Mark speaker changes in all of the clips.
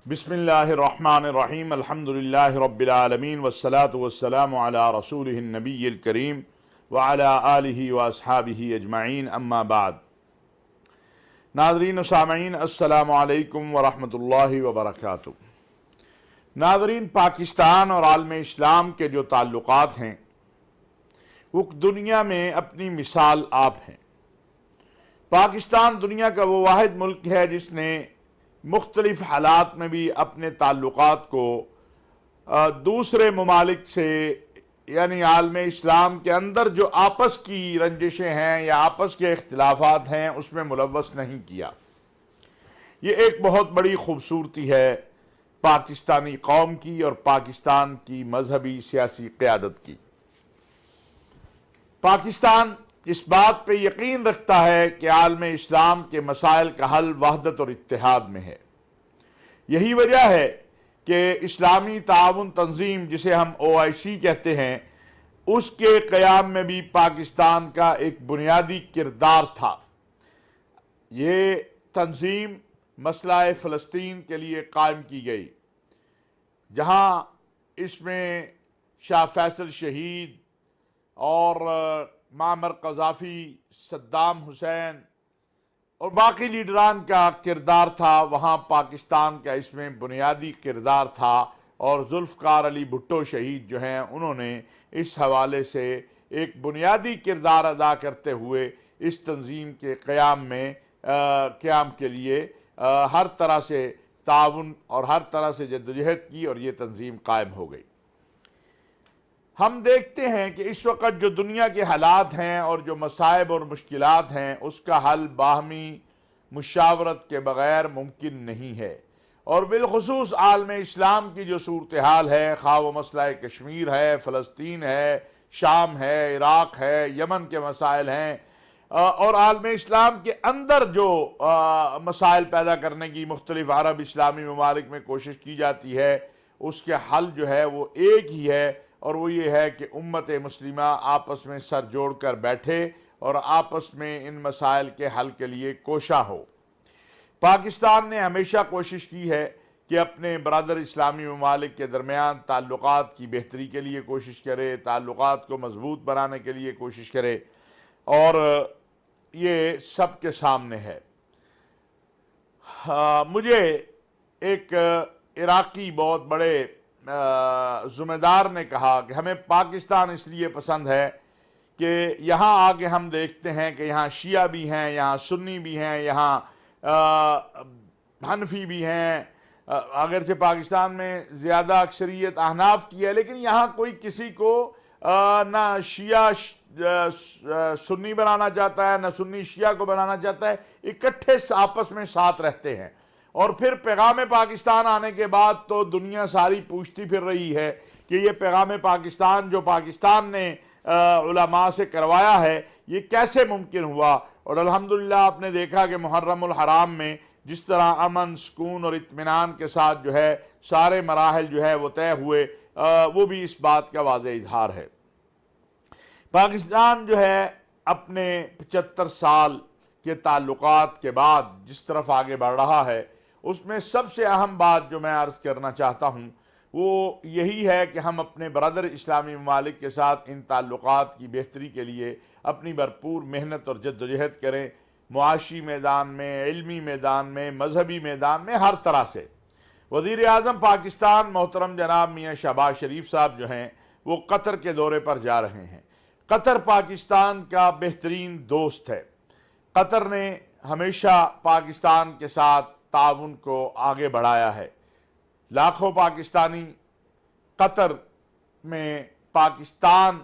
Speaker 1: بسم اللہ الرحمن الرحیم الحمدللہ رب العالمین والصلاة والسلام علی رسولہ النبی الکریم وعلی آلہ واصحابہ اجمعین اما بعد۔ ناظرین و سامعین السلام علیکم ورحمۃ اللہ وبرکاتہ۔ ناظرین، پاکستان اور عالم اسلام کے جو تعلقات ہیں وہ دنیا میں اپنی مثال آپ ہیں۔ پاکستان دنیا کا وہ واحد ملک ہے جس نے مختلف حالات میں بھی اپنے تعلقات کو دوسرے ممالک سے، یعنی عالم اسلام کے اندر جو آپس کی رنجشیں ہیں یا آپس کے اختلافات ہیں اس میں ملوث نہیں کیا۔ یہ ایک بہت بڑی خوبصورتی ہے پاکستانی قوم کی اور پاکستان کی مذہبی سیاسی قیادت کی۔ پاکستان اس بات پہ یقین رکھتا ہے کہ عالم اسلام کے مسائل کا حل وحدت اور اتحاد میں ہے۔ یہی وجہ ہے کہ اسلامی تعاون تنظیم، جسے ہم OIC کہتے ہیں، اس کے قیام میں بھی پاکستان کا ایک بنیادی کردار تھا۔ یہ تنظیم مسئلہ فلسطین کے لیے قائم کی گئی، جہاں اس میں شاہ فیصل شہید اور معمر قذافی، صدام حسین اور باقی لیڈران کا کردار تھا، وہاں پاکستان کا اس میں بنیادی کردار تھا، اور ذوالفقار علی بھٹو شہید جو ہیں انہوں نے اس حوالے سے ایک بنیادی کردار ادا کرتے ہوئے اس تنظیم کے قیام کے لیے ہر طرح سے تعاون اور ہر طرح سے جدوجہد کی، اور یہ تنظیم قائم ہو گئی۔ ہم دیکھتے ہیں کہ اس وقت جو دنیا کے حالات ہیں اور جو مصائب اور مشکلات ہیں اس کا حل باہمی مشاورت کے بغیر ممکن نہیں ہے، اور بالخصوص عالم اسلام کی جو صورتحال ہے، خواہ وہ مسئلہ کشمیر ہے، فلسطین ہے، شام ہے، عراق ہے، یمن کے مسائل ہیں، اور عالم اسلام کے اندر جو مسائل پیدا کرنے کی مختلف عرب اسلامی ممالک میں کوشش کی جاتی ہے، اس کے حل جو ہے وہ ایک ہی ہے، اور وہ یہ ہے کہ امت مسلمہ آپس میں سر جوڑ کر بیٹھے اور آپس میں ان مسائل کے حل کے لیے کوشاں ہو۔ پاکستان نے ہمیشہ کوشش کی ہے کہ اپنے برادر اسلامی ممالک کے درمیان تعلقات کی بہتری کے لیے کوشش کرے، تعلقات کو مضبوط بنانے کے لیے کوشش کرے، اور یہ سب کے سامنے ہے۔ مجھے ایک عراقی بہت بڑے ذمہ دار نے کہا کہ ہمیں پاکستان اس لیے پسند ہے کہ یہاں آگے ہم دیکھتے ہیں کہ یہاں شیعہ بھی ہیں، یہاں سنی بھی ہیں، یہاں حنفی بھی ہیں، اگرچہ پاکستان میں زیادہ اکثریت احناف کی ہے، لیکن یہاں کوئی کسی کو نہ شیعہ سنی بنانا چاہتا ہے، نہ سنی شیعہ کو بنانا چاہتا ہے، اکٹھے آپس میں ساتھ رہتے ہیں۔ اور پھر پیغام پاکستان آنے کے بعد تو دنیا ساری پوچھتی پھر رہی ہے کہ یہ پیغام پاکستان جو پاکستان نے علماء سے کروایا ہے یہ کیسے ممکن ہوا۔ اور الحمدللہ آپ نے دیکھا کہ محرم الحرام میں جس طرح امن، سکون اور اطمینان کے ساتھ جو ہے سارے مراحل جو ہے وہ طے ہوئے، وہ بھی اس بات کا واضح اظہار ہے۔ پاکستان جو ہے اپنے 75 سال کے تعلقات کے بعد جس طرف آگے بڑھ رہا ہے، اس میں سب سے اہم بات جو میں عرض کرنا چاہتا ہوں وہ یہی ہے کہ ہم اپنے برادر اسلامی ممالک کے ساتھ ان تعلقات کی بہتری کے لیے اپنی بھرپور محنت اور جدوجہد کریں، معاشی میدان میں، علمی میدان میں، مذہبی میدان میں، ہر طرح سے۔ وزیر اعظم پاکستان محترم جناب میاں شہباز شریف صاحب جو ہیں وہ قطر کے دورے پر جا رہے ہیں۔ قطر پاکستان کا بہترین دوست ہے۔ قطر نے ہمیشہ پاکستان کے ساتھ تعاون کو آگے بڑھایا ہے۔ لاکھوں پاکستانی قطر میں پاکستان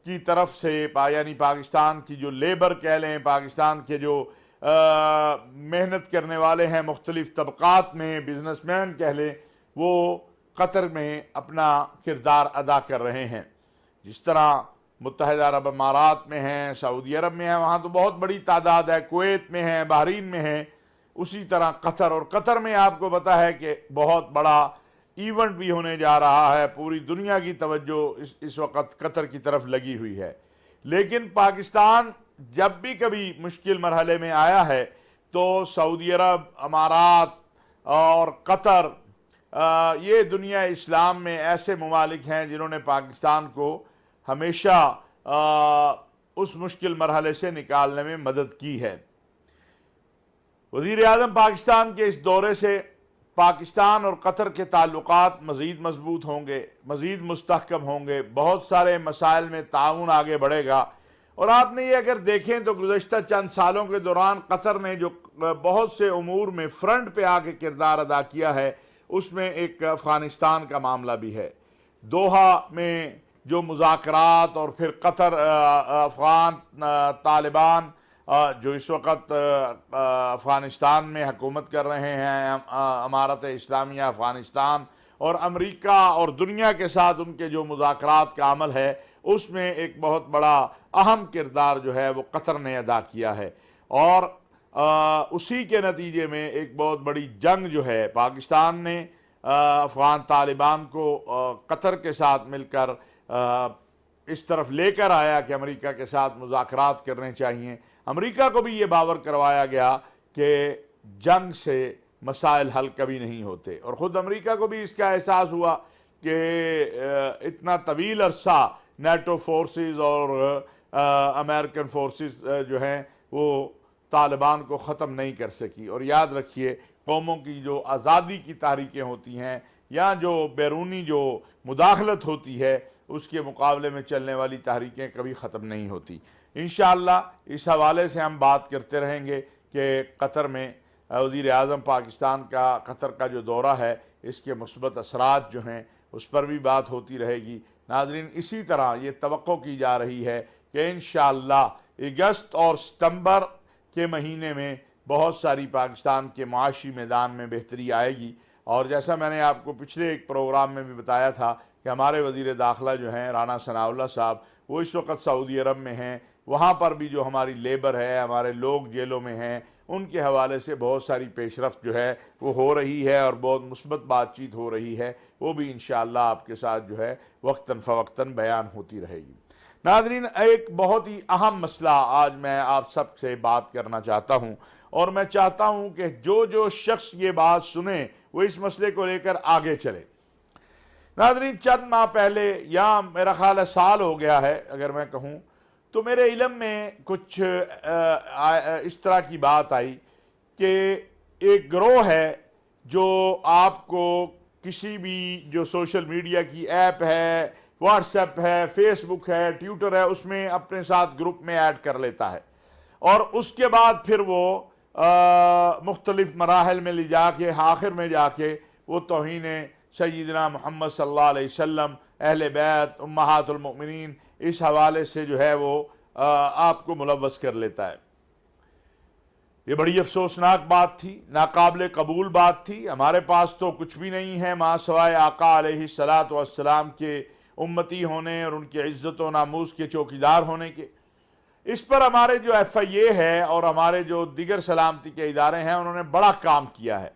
Speaker 1: کی طرف سے، یعنی پاکستان کی جو لیبر کہہ لیں، پاکستان کے جو محنت کرنے والے ہیں مختلف طبقات میں، بزنس مین کہہ لیں، وہ قطر میں اپنا کردار ادا کر رہے ہیں۔ جس طرح متحدہ عرب امارات میں ہیں، سعودی عرب میں ہیں، وہاں تو بہت بڑی تعداد ہے، کویت میں ہیں، بحرین میں ہیں، اسی طرح قطر، اور قطر میں آپ کو پتہ ہے کہ بہت بڑا ایونٹ بھی ہونے جا رہا ہے، پوری دنیا کی توجہ اس وقت قطر کی طرف لگی ہوئی ہے۔ لیکن پاکستان جب بھی کبھی مشکل مرحلے میں آیا ہے تو سعودی عرب، امارات اور قطر، یہ دنیا اسلام میں ایسے ممالک ہیں جنہوں نے پاکستان کو ہمیشہ اس مشکل مرحلے سے نکالنے میں مدد کی ہے۔ وزیر اعظم پاکستان کے اس دورے سے پاکستان اور قطر کے تعلقات مزید مضبوط ہوں گے، مزید مستحکم ہوں گے، بہت سارے مسائل میں تعاون آگے بڑھے گا۔ اور آپ نے یہ اگر دیکھیں تو گزشتہ چند سالوں کے دوران قطر نے جو بہت سے امور میں فرنٹ پہ آ کے کردار ادا کیا ہے، اس میں ایک افغانستان کا معاملہ بھی ہے۔ دوحہ میں جو مذاکرات اور پھر قطر افغان طالبان جو اس وقت افغانستان میں حکومت کر رہے ہیں، امارت اسلامیہ افغانستان، اور امریکہ اور دنیا کے ساتھ ان کے جو مذاکرات کا عمل ہے، اس میں ایک بہت بڑا اہم کردار جو ہے وہ قطر نے ادا کیا ہے۔ اور اسی کے نتیجے میں ایک بہت بڑی جنگ جو ہے پاکستان نے افغان طالبان کو قطر کے ساتھ مل کر اس طرف لے کر آیا کہ امریکہ کے ساتھ مذاکرات کرنے چاہیے۔ امریکہ کو بھی یہ باور کروایا گیا کہ جنگ سے مسائل حل کبھی نہیں ہوتے، اور خود امریکہ کو بھی اس کا احساس ہوا کہ اتنا طویل عرصہ نیٹو فورسز اور امریکن فورسز جو ہیں وہ طالبان کو ختم نہیں کر سکی۔ اور یاد رکھیے، قوموں کی جو آزادی کی تحریکیں ہوتی ہیں یا جو بیرونی جو مداخلت ہوتی ہے، اس کے مقابلے میں چلنے والی تحریکیں کبھی ختم نہیں ہوتی۔ انشاءاللہ اس حوالے سے ہم بات کرتے رہیں گے کہ قطر میں وزیر اعظم پاکستان کا قطر کا جو دورہ ہے، اس کے مثبت اثرات جو ہیں اس پر بھی بات ہوتی رہے گی۔ ناظرین، اسی طرح یہ توقع کی جا رہی ہے کہ انشاءاللہ اگست اور ستمبر کے مہینے میں بہت ساری پاکستان کے معاشی میدان میں بہتری آئے گی۔ اور جیسا میں نے آپ کو پچھلے ایک پروگرام میں بھی بتایا تھا کہ ہمارے وزیر داخلہ جو ہیں رانا ثناء اللہ صاحب، وہ اس وقت سعودی عرب میں ہیں۔ وہاں پر بھی جو ہماری لیبر ہے، ہمارے لوگ جیلوں میں ہیں، ان کے حوالے سے بہت ساری پیش رفت جو ہے وہ ہو رہی ہے اور بہت مثبت بات چیت ہو رہی ہے، وہ بھی انشاءاللہ آپ کے ساتھ جو ہے وقتاً فوقتاً بیان ہوتی رہے گی۔ ناظرین، ایک بہت ہی اہم مسئلہ آج میں آپ سب سے بات کرنا چاہتا ہوں، اور میں چاہتا ہوں کہ جو شخص یہ بات سنے وہ اس مسئلے کو لے کر آگے چلے۔ ناظرین، چند ماہ پہلے، یا میرا خیال ہے سال ہو گیا ہے اگر میں کہوں، تو میرے علم میں کچھ اس طرح کی بات آئی کہ ایک گروہ ہے جو آپ کو کسی بھی جو سوشل میڈیا کی ایپ ہے، واٹس ایپ ہے، فیس بک ہے، ٹویٹر ہے، اس میں اپنے ساتھ گروپ میں ایڈ کر لیتا ہے، اور اس کے بعد پھر وہ مختلف مراحل میں لے جا کے آخر میں جا کے وہ توہین سیدنا محمد صلی اللہ علیہ وسلم، اہل بیت، امہات المؤمنین، اس حوالے سے جو ہے وہ آپ کو ملوث کر لیتا ہے۔ یہ بڑی افسوسناک بات تھی، ناقابل قبول بات تھی۔ ہمارے پاس تو کچھ بھی نہیں ہے ماں سوائے آقا علیہ السلام کے امتی ہونے اور ان کی عزت و ناموس کے چوکیدار ہونے کے۔ اس پر ہمارے جو ایف آئی اے ہے اور ہمارے جو دیگر سلامتی کے ادارے ہیں، انہوں نے بڑا کام کیا ہے۔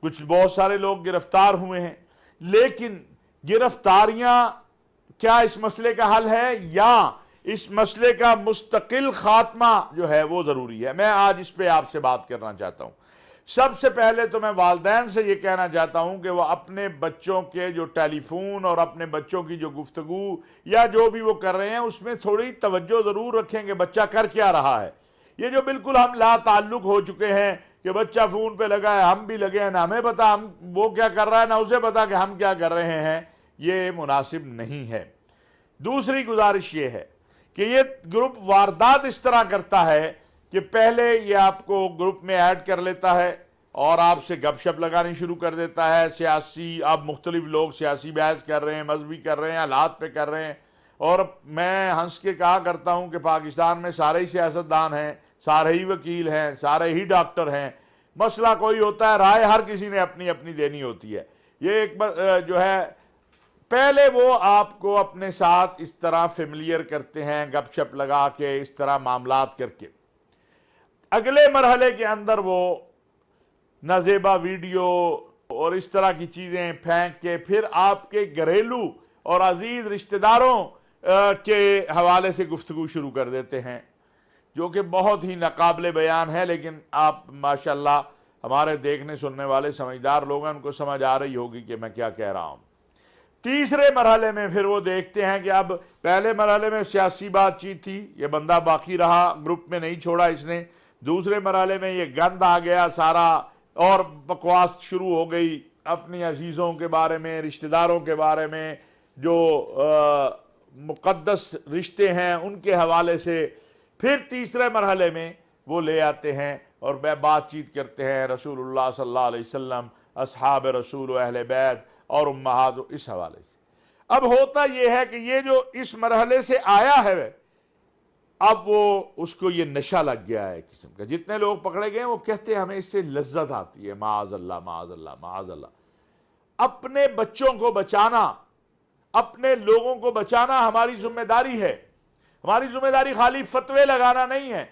Speaker 1: کچھ بہت سارے لوگ گرفتار ہوئے ہیں، لیکن گرفتاریاں کیا اس مسئلے کا حل ہے، یا اس مسئلے کا مستقل خاتمہ جو ہے وہ ضروری ہے؟ میں آج اس پہ آپ سے بات کرنا چاہتا ہوں۔ سب سے پہلے تو میں والدین سے یہ کہنا چاہتا ہوں کہ وہ اپنے بچوں کے جو ٹیلی فون اور اپنے بچوں کی جو گفتگو یا جو بھی وہ کر رہے ہیں، اس میں تھوڑی توجہ ضرور رکھیں کہ بچہ کر کیا رہا ہے۔ یہ جو بالکل ہم لا تعلق ہو چکے ہیں کہ بچہ فون پہ لگا ہے، ہم بھی لگے ہیں، نہ ہمیں پتا ہم وہ کیا کر رہا ہے، نہ اسے پتا کہ ہم کیا کر رہے ہیں، یہ مناسب نہیں ہے۔ دوسری گزارش یہ ہے کہ یہ گروپ واردات اس طرح کرتا ہے کہ پہلے یہ آپ کو گروپ میں ایڈ کر لیتا ہے اور آپ سے گپ شپ لگانی شروع کر دیتا ہے، سیاسی، آپ مختلف لوگ سیاسی بحث کر رہے ہیں، مذہبی کر رہے ہیں، حالات پہ کر رہے ہیں، اور میں ہنس کے کہا کرتا ہوں کہ پاکستان میں سارے ہی سیاستدان ہیں، سارے ہی وکیل ہیں، سارے ہی ڈاکٹر ہیں، مسئلہ کوئی ہوتا ہے رائے ہر کسی نے اپنی اپنی دینی ہوتی ہے۔ یہ ایک جو ہے پہلے وہ آپ کو اپنے ساتھ اس طرح فیملیئر کرتے ہیں، گپ شپ لگا کے، اس طرح معاملات کر کے، اگلے مرحلے کے اندر وہ نازیبا ویڈیو اور اس طرح کی چیزیں پھینک کے پھر آپ کے گھریلو اور عزیز رشتہ داروں کے حوالے سے گفتگو شروع کر دیتے ہیں، جو کہ بہت ہی ناقابل بیان ہے۔ لیکن آپ ماشاءاللہ ہمارے دیکھنے سننے والے سمجھدار لوگ ہیں، ان کو سمجھ آ رہی ہوگی کہ میں کیا کہہ رہا ہوں۔ تیسرے مرحلے میں پھر وہ دیکھتے ہیں کہ اب پہلے مرحلے میں سیاسی بات چیت تھی، یہ بندہ باقی رہا، گروپ میں نہیں چھوڑا اس نے۔ دوسرے مرحلے میں یہ گند آ گیا سارا، اور بکواس شروع ہو گئی اپنی عزیزوں کے بارے میں، رشتہ داروں کے بارے میں، جو مقدس رشتے ہیں ان کے حوالے سے۔ پھر تیسرے مرحلے میں وہ لے آتے ہیں اور بات چیت کرتے ہیں رسول اللہ صلی اللہ علیہ وسلم، اصحاب رسول و اہل بیت اور امہات، اس حوالے سے۔ اب ہوتا یہ ہے کہ یہ جو اس مرحلے سے آیا ہے، اب وہ اس کو یہ نشہ لگ گیا ہے قسم کا۔ جتنے لوگ پکڑے گئے وہ کہتے ہیں ہمیں اس سے لذت آتی ہے، معاذ اللہ معاذ اللہ معاذ اللہ۔ اپنے بچوں کو بچانا، اپنے لوگوں کو بچانا ہماری ذمہ داری ہے۔ ہماری ذمہ داری خالی فتوے لگانا نہیں ہے،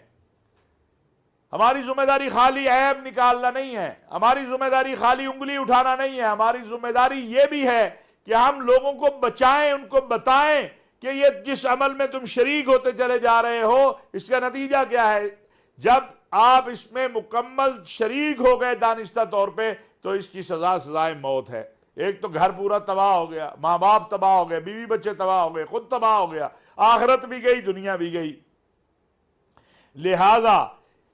Speaker 1: ہماری ذمہ داری خالی عیب نکالنا نہیں ہے، ہماری ذمہ داری خالی انگلی اٹھانا نہیں ہے، ہماری ذمہ داری یہ بھی ہے کہ ہم لوگوں کو بچائیں، ان کو بتائیں کہ یہ جس عمل میں تم شریک ہوتے چلے جا رہے ہو اس کا نتیجہ کیا ہے۔ جب آپ اس میں مکمل شریک ہو گئے دانستہ طور پہ تو اس کی سزائے موت ہے۔ ایک تو گھر پورا تباہ ہو گیا، ماں باپ تباہ ہو گئے، بیوی بچے تباہ ہو گئے، خود تباہ ہو گیا، آخرت بھی گئی، دنیا بھی گئی۔ لہذا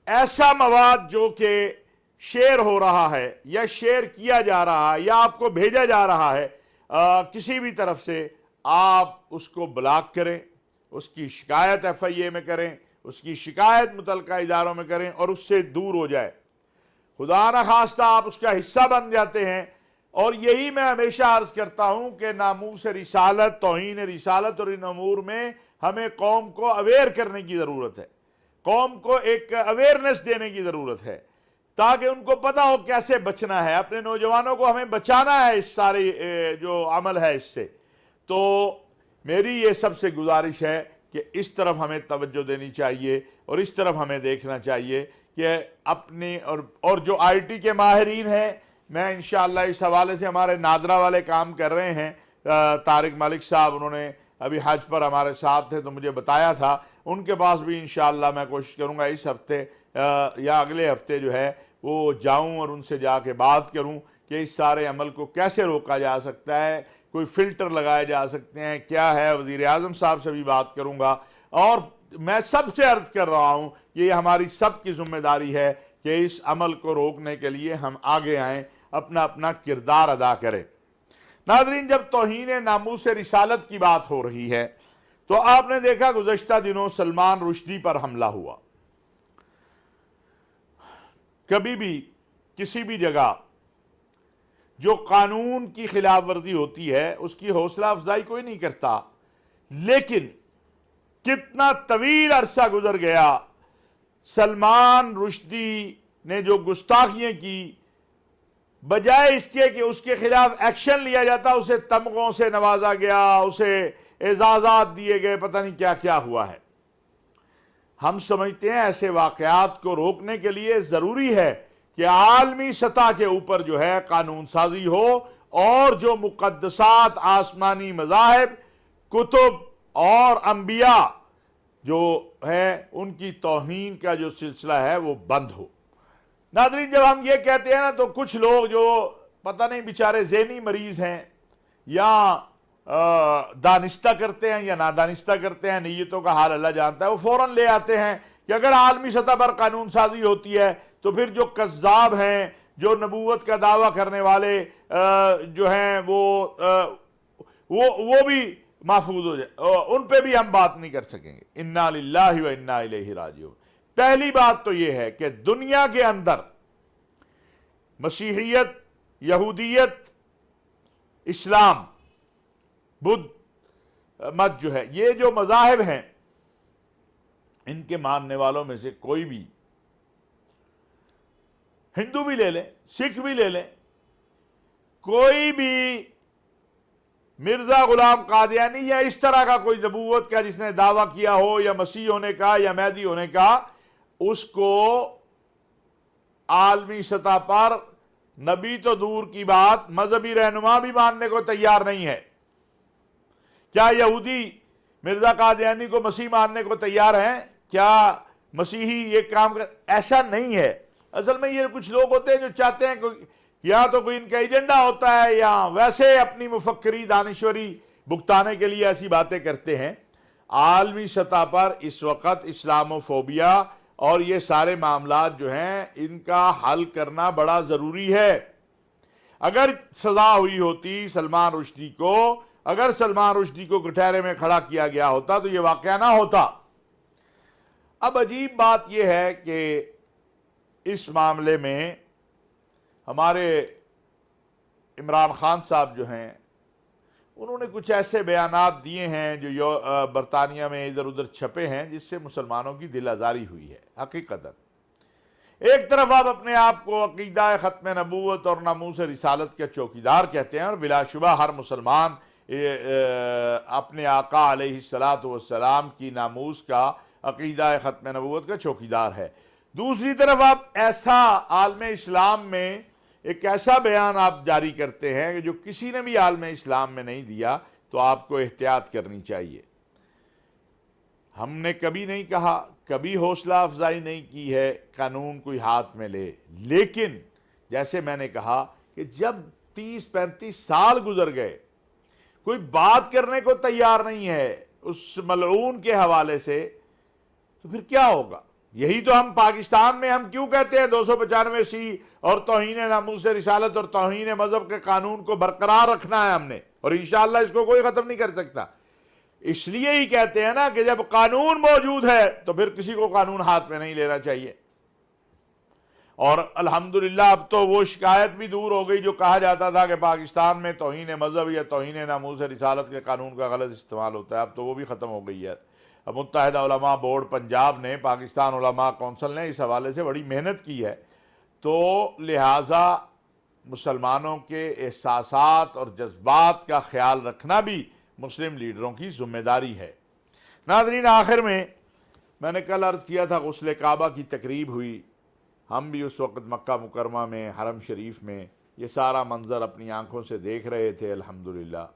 Speaker 1: ایسا مواد جو کہ شیئر ہو رہا ہے یا شیئر کیا جا رہا ہے یا آپ کو بھیجا جا رہا ہے کسی بھی طرف سے، آپ اس کو بلاک کریں، اس کی شکایت FIA میں کریں، اس کی شکایت متعلقہ اداروں میں کریں اور اس سے دور ہو جائے۔ خدا نخواستہ آپ اس کا حصہ بن جاتے ہیں۔ اور یہی میں ہمیشہ عرض کرتا ہوں کہ ناموس رسالت، توہین رسالت اور ان امور میں ہمیں قوم کو اویئر کرنے کی ضرورت ہے، قوم کو ایک اویئرنس دینے کی ضرورت ہے تاکہ ان کو پتہ ہو کیسے بچنا ہے۔ اپنے نوجوانوں کو ہمیں بچانا ہے اس سارے جو عمل ہے اس سے۔ تو میری یہ سب سے گزارش ہے کہ اس طرف ہمیں توجہ دینی چاہیے اور اس طرف ہمیں دیکھنا چاہیے کہ اپنی اور جو IT کے ماہرین ہیں، میں انشاءاللہ اس حوالے سے ہمارے نادرہ والے کام کر رہے ہیں، طارق ملک صاحب انہوں نے ابھی حج پر ہمارے ساتھ تھے تو مجھے بتایا تھا، ان کے پاس بھی انشاءاللہ میں کوشش کروں گا اس ہفتے یا اگلے ہفتے جو ہے وہ جاؤں اور ان سے جا کے بات کروں کہ اس سارے عمل کو کیسے روکا جا سکتا ہے، کوئی فلٹر لگائے جا سکتے ہیں، کیا ہے۔ وزیر اعظم صاحب سے بھی بات کروں گا، اور میں سب سے عرض کر رہا ہوں کہ یہ ہماری سب کی ذمہ داری ہے کہ اس عمل کو روکنے کے لیے ہم آگے آئیں، اپنا اپنا کردار ادا کریں۔ ناظرین، جب توہین ناموس رسالت کی بات ہو رہی ہے تو آپ نے دیکھا گزشتہ دنوں سلمان رشدی پر حملہ ہوا۔ کبھی بھی کسی بھی جگہ جو قانون کی خلاف ورزی ہوتی ہے اس کی حوصلہ افزائی کوئی نہیں کرتا، لیکن کتنا طویل عرصہ گزر گیا، سلمان رشدی نے جو گستاخیاں کی، بجائے اس کے کہ اس کے خلاف ایکشن لیا جاتا اسے تمغوں سے نوازا گیا، اسے اعزازات دیے گئے، پتہ نہیں کیا کیا ہوا ہے۔ ہم سمجھتے ہیں ایسے واقعات کو روکنے کے لیے ضروری ہے کہ عالمی سطح کے اوپر جو ہے قانون سازی ہو، اور جو مقدسات آسمانی مذاہب، کتب اور انبیاء جو ہیں ان کی توہین کا جو سلسلہ ہے وہ بند ہو۔ ناظرین، جب ہم یہ کہتے ہیں نا تو کچھ لوگ جو پتہ نہیں بیچارے ذہنی مریض ہیں یا دانستہ کرتے ہیں یا نادانستہ کرتے ہیں، نیتوں کا حال اللہ جانتا ہے، وہ فوراً لے آتے ہیں کہ اگر عالمی سطح پر قانون سازی ہوتی ہے تو پھر جو کذاب ہیں، جو نبوت کا دعویٰ کرنے والے جو ہیں وہ بھی محفوظ ہو جائے، ان پہ بھی ہم بات نہیں کر سکیں گے۔ انا للہ و انا الیہ راجعون۔ پہلی بات تو یہ ہے کہ دنیا کے اندر مسیحیت، یہودیت، اسلام، بدھ مت جو ہے، یہ جو مذاہب ہیں، ان کے ماننے والوں میں سے کوئی بھی، ہندو بھی لے لیں، سکھ بھی لے لیں، کوئی بھی مرزا غلام قادیانی یا اس طرح کا کوئی نبوت کا جس نے دعویٰ کیا ہو یا مسیح ہونے کا یا مہدی ہونے کا، اس کو عالمی سطح پر نبی تو دور کی بات، مذہبی رہنما بھی ماننے کو تیار نہیں ہے۔ کیا یہودی مرزا قادیانی کو مسیح ماننے کو تیار ہیں؟ کیا مسیحی یہ کام ایسا نہیں ہے۔ اصل میں یہ کچھ لوگ ہوتے ہیں جو چاہتے ہیں کہ یا تو کوئی ان کا ایجنڈا ہوتا ہے یا ویسے اپنی مفکری دانشوری بگتانے کے لیے ایسی باتیں کرتے ہیں۔ عالمی سطح پر اس وقت اسلاموفوبیا اور یہ سارے معاملات جو ہیں ان کا حل کرنا بڑا ضروری ہے۔ اگر سزا ہوئی ہوتی سلمان رشدی کو، اگر سلمان رشدی کو کٹہرے میں کھڑا کیا گیا ہوتا تو یہ واقعہ نہ ہوتا۔ اب عجیب بات یہ ہے کہ اس معاملے میں ہمارے عمران خان صاحب جو ہیں انہوں نے کچھ ایسے بیانات دیے ہیں جو برطانیہ میں ادھر ادھر چھپے ہیں جس سے مسلمانوں کی دل آزاری ہوئی ہے۔ حقیقتاً ایک طرف آپ اپنے آپ کو عقیدہ ختم نبوت اور ناموس رسالت کے چوکیدار کہتے ہیں، اور بلا شبہ ہر مسلمان اپنے آقا علیہ السلام کی ناموس کا عقیدہ ختم نبوت کا چوکیدار ہے۔ دوسری طرف آپ ایسا عالم اسلام میں ایک ایسا بیان آپ جاری کرتے ہیں کہ جو کسی نے بھی عالم اسلام میں نہیں دیا، تو آپ کو احتیاط کرنی چاہیے۔ ہم نے کبھی نہیں کہا، کبھی حوصلہ افزائی نہیں کی ہے قانون کوئی ہاتھ میں لے، لیکن جیسے میں نے کہا کہ جب 30-35 سال گزر گئے کوئی بات کرنے کو تیار نہیں ہے اس ملعون کے حوالے سے، تو پھر کیا ہوگا؟ یہی تو ہم پاکستان میں ہم کیوں کہتے ہیں 295 اور توہین ناموس رسالت اور توہین مذہب کے قانون کو برقرار رکھنا ہے ہم نے، اور انشاءاللہ اس کو کوئی ختم نہیں کر سکتا۔ اس لیے ہی کہتے ہیں نا کہ جب قانون موجود ہے تو پھر کسی کو قانون ہاتھ میں نہیں لینا چاہیے۔ اور الحمدللہ اب تو وہ شکایت بھی دور ہو گئی جو کہا جاتا تھا کہ پاکستان میں توہین مذہب یا توہین ناموس رسالت کے قانون کا غلط استعمال ہوتا ہے، اب تو وہ بھی ختم ہو گئی ہے۔ متحدہ علماء بورڈ پنجاب نے، پاکستان علماء کونسل نے اس حوالے سے بڑی محنت کی ہے، تو لہٰذا مسلمانوں کے احساسات اور جذبات کا خیال رکھنا بھی مسلم لیڈروں کی ذمہ داری ہے۔ ناظرین، آخر میں نے کل عرض کیا تھا غسل کعبہ کی تقریب ہوئی، ہم بھی اس وقت مکہ مکرمہ میں حرم شریف میں یہ سارا منظر اپنی آنکھوں سے دیکھ رہے تھے۔ الحمدللہ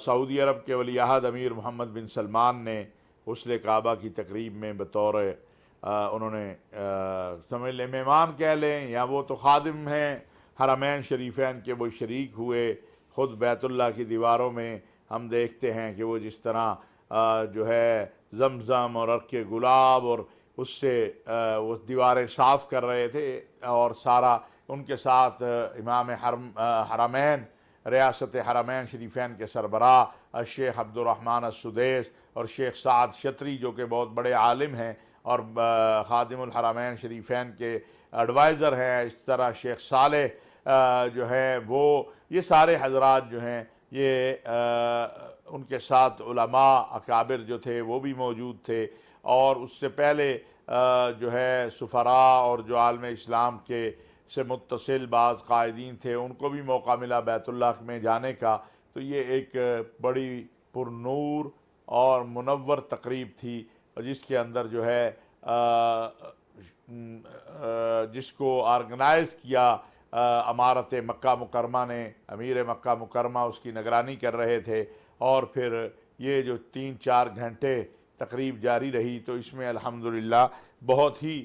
Speaker 1: سعودی عرب کے ولی عہد امیر محمد بن سلمان نے غسل کعبہ کی تقریب میں بطور انہوں نے سمجھ لیں مہمان کہہ لیں یا وہ تو خادم ہیں حرمین شریفین کے، وہ شریک ہوئے۔ خود بیت اللہ کی دیواروں میں ہم دیکھتے ہیں کہ وہ جس طرح جو ہے زمزم اور عرق گلاب اور اس سے وہ دیواریں صاف کر رہے تھے، اور سارا ان کے ساتھ امام حرمین ریاست حرمین شریفین کے سربراہ شیخ عبد الرحمن السدیس اور شیخ سعد شتری جو کہ بہت بڑے عالم ہیں اور خادم الحرمین شریفین کے ایڈوائزر ہیں، اس طرح شیخ صالح جو ہیں وہ، یہ سارے حضرات جو ہیں یہ ان کے ساتھ علماء اکابر جو تھے وہ بھی موجود تھے، اور اس سے پہلے جو ہے سفراء اور جو عالم اسلام کے سے متصل بعض قائدین تھے ان کو بھی موقع ملا بیت اللہ میں جانے کا۔ تو یہ ایک بڑی پر نور اور منور تقریب تھی، اور جس کے اندر جو ہے جس کو آرگنائز کیا امارت مکہ مکرمہ نے، امیر مکہ مکرمہ اس کی نگرانی کر رہے تھے، اور پھر یہ جو 3-4 گھنٹے تقریب جاری رہی تو اس میں الحمدللہ بہت ہی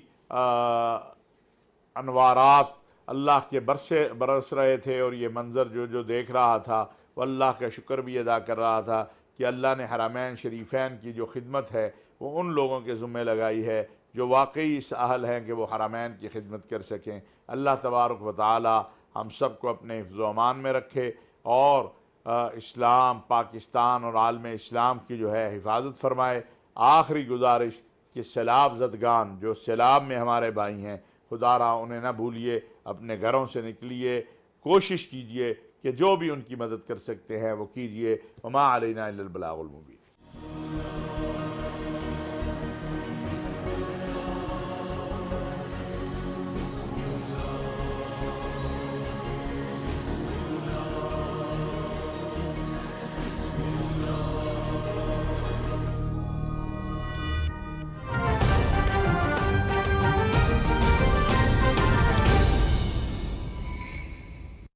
Speaker 1: انوارات اللہ کے برس رہے تھے، اور یہ منظر جو دیکھ رہا تھا وہ اللہ کا شکر بھی ادا کر رہا تھا کہ اللہ نے حرمین شریفین کی جو خدمت ہے وہ ان لوگوں کے ذمہ لگائی ہے جو واقعی اس اہل ہیں کہ وہ حرمین کی خدمت کر سکیں۔ اللہ تبارک و تعالی ہم سب کو اپنے حفظ و امان میں رکھے، اور اسلام، پاکستان اور عالم اسلام کی جو ہے حفاظت فرمائے۔ آخری گزارش کہ سیلاب زدگان جو سیلاب میں ہمارے بھائی ہیں، خدا را انہیں نہ بھولیے، اپنے گھروں سے نکلیے، کوشش کیجئے کہ جو بھی ان کی مدد کر سکتے ہیں وہ کیجئے۔ وما علینا الا البلاغ المبین۔